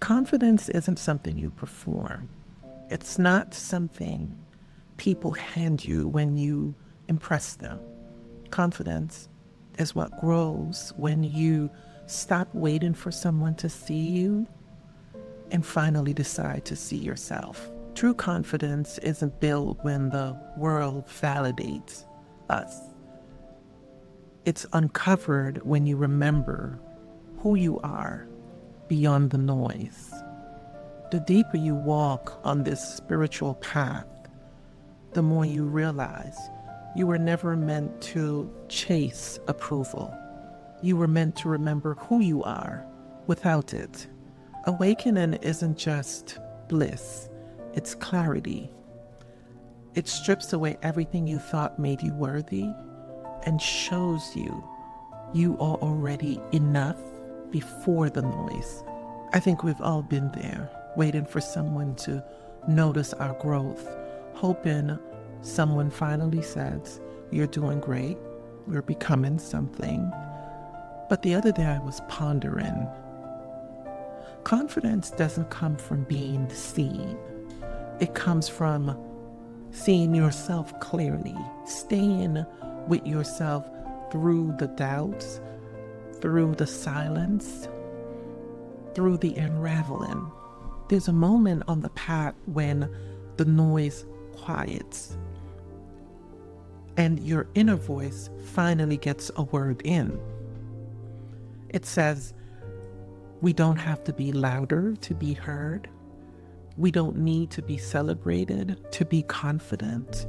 Confidence isn't something you perform. It's not something people hand you when you impress them. Confidence is what grows when you stop waiting for someone to see you and finally decide to see yourself. True confidence isn't built when the world validates us. It's uncovered when you remember who you are beyond the noise. The deeper you walk on this spiritual path, the more you realize you were never meant to chase approval. You were meant to remember who you are without it. Awakening isn't just bliss, it's clarity. It strips away everything you thought made you worthy and shows you are already enough before the noise. I think we've all been there, waiting for someone to notice our growth, hoping someone finally says, "You're doing great, you're becoming something." But the other day I was pondering, confidence doesn't come from being seen. It comes from seeing yourself clearly, staying with yourself through the doubts, through the silence, through the unraveling. There's a moment on the path when the noise quiets and your inner voice finally gets a word in. It says, we don't have to be louder to be heard. We don't need to be celebrated to be confident.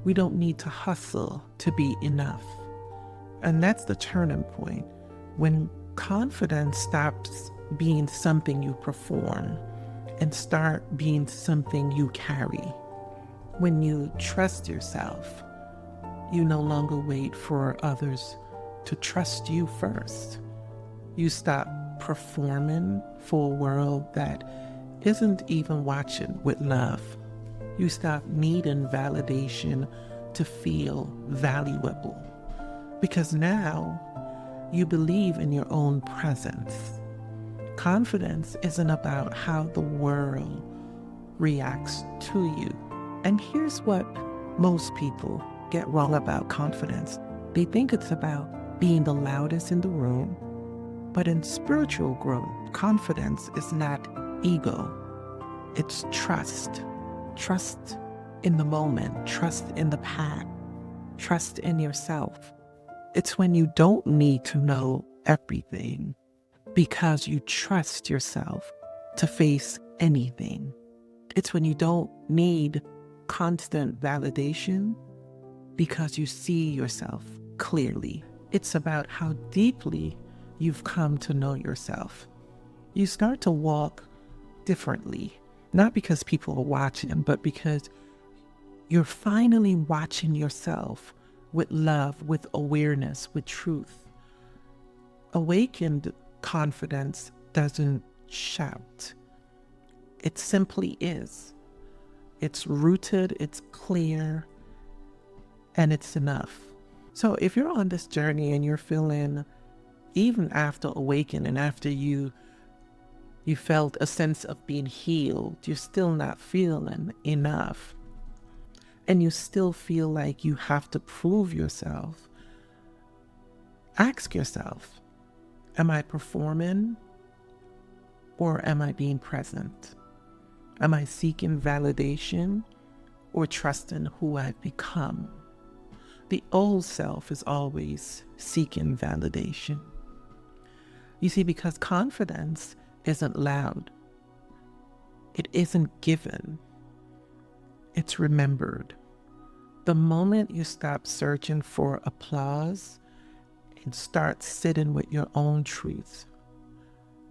We don't need to hustle to be enough. And that's the turning point, when confidence stops being something you perform and start being something you carry. When you trust yourself, you no longer wait for others to trust you first. You stop performing for a world that isn't even watching with love. You stop needing validation to feel valuable, because now you believe in your own presence. Confidence isn't about how the world reacts to you. And here's what most people get wrong about confidence. They think it's about being the loudest in the room. But in spiritual growth, confidence is not ego. It's trust. Trust in the moment, trust in the path, trust in yourself. It's when you don't need to know everything because you trust yourself to face anything. It's when you don't need constant validation because you see yourself clearly. It's about how deeply you've come to know yourself. You start to walk differently, not because people are watching, but because you're finally watching yourself with love, with awareness, with truth. Awakened confidence doesn't shout. It simply is. It's rooted, it's clear, and it's enough. So if you're on this journey and you're feeling, even after awakening, after you felt a sense of being healed, you're still not feeling enough, and you still feel like you have to prove yourself, ask yourself, am I performing or am I being present? Am I seeking validation or trusting who I've become? The old self is always seeking validation. You see, because confidence isn't loud. It isn't given. It's remembered. The moment you stop searching for applause and start sitting with your own truth,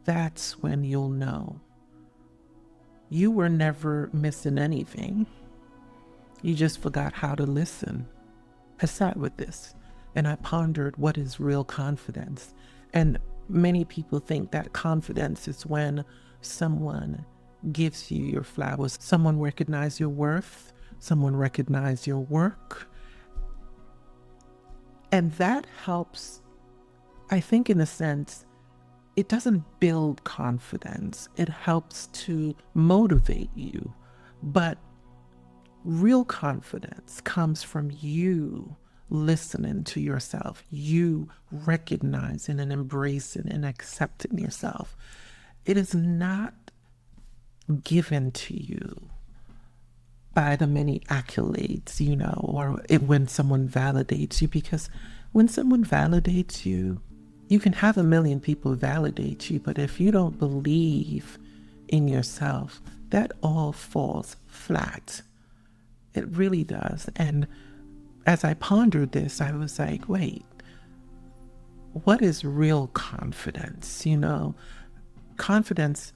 that's when you'll know. You were never missing anything. You just forgot how to listen. I sat with this and I pondered, what is real confidence? And many people think that confidence is when someone gives you your flowers, someone recognizes your worth, someone recognizes your work. And that helps, I think, in a sense, it doesn't build confidence. It helps to motivate you. But real confidence comes from you listening to yourself, you recognizing and embracing and accepting yourself. It is not given to you by the many accolades, when someone validates you, because when someone validates you, you can have a million people validate you, but if you don't believe in yourself, that all falls flat. It really does. And as I pondered this, I was like, wait, what is real confidence? Confidence,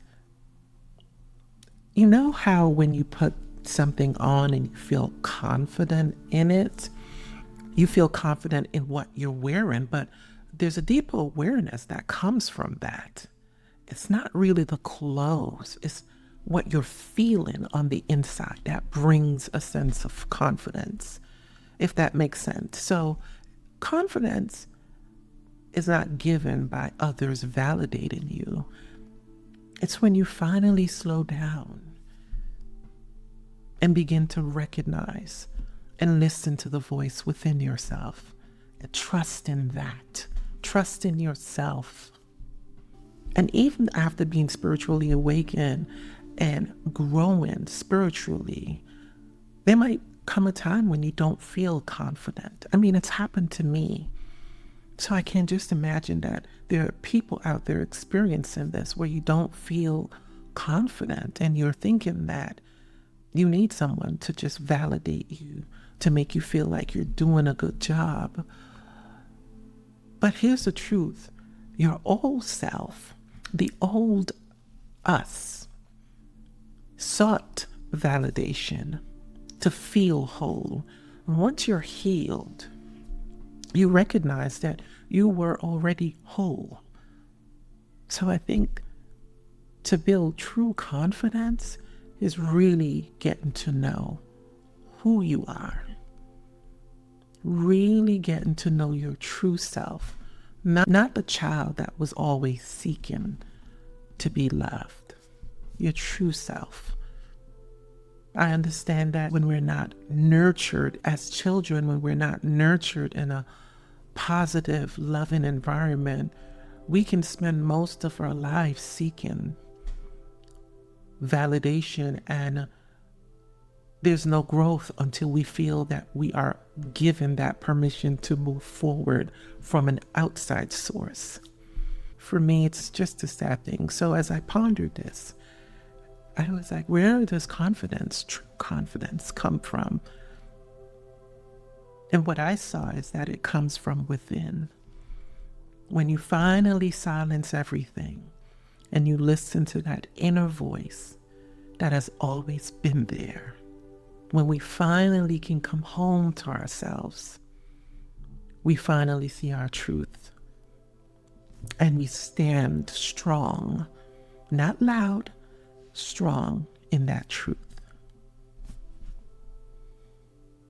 how when you put something on and you feel confident in it, you feel confident in what you're wearing, but there's a deeper awareness that comes from that. It's not really the clothes, it's what you're feeling on the inside that brings a sense of confidence, if that makes sense. So confidence is not given by others validating you. It's when you finally slow down and begin to recognize and listen to the voice within yourself and trust in that. Trust in yourself. And even after being spiritually awakened and growing spiritually, there might come a time when you don't feel confident. I mean, it's happened to me. So I can just imagine that there are people out there experiencing this where you don't feel confident and you're thinking that you need someone to just validate you, to make you feel like you're doing a good job. But here's the truth. Your old self, the old us, sought validation to feel whole. And once you're healed, you recognize that you were already whole. So I think to build true confidence is really getting to know who you are. Really getting to know your true self. Not the child that was always seeking to be loved. Your true self. I understand that when we're not nurtured as children, when we're not nurtured in a positive, loving environment, we can spend most of our lives seeking validation, and there's no growth until we feel that we are given that permission to move forward from an outside source. For me, it's just a sad thing. So as I pondered this, I was like, where does confidence, true confidence, come from? And what I saw is that it comes from within. When you finally silence everything and you listen to that inner voice that has always been there, when we finally can come home to ourselves, we finally see our truth. And we stand strong, not loud, strong in that truth.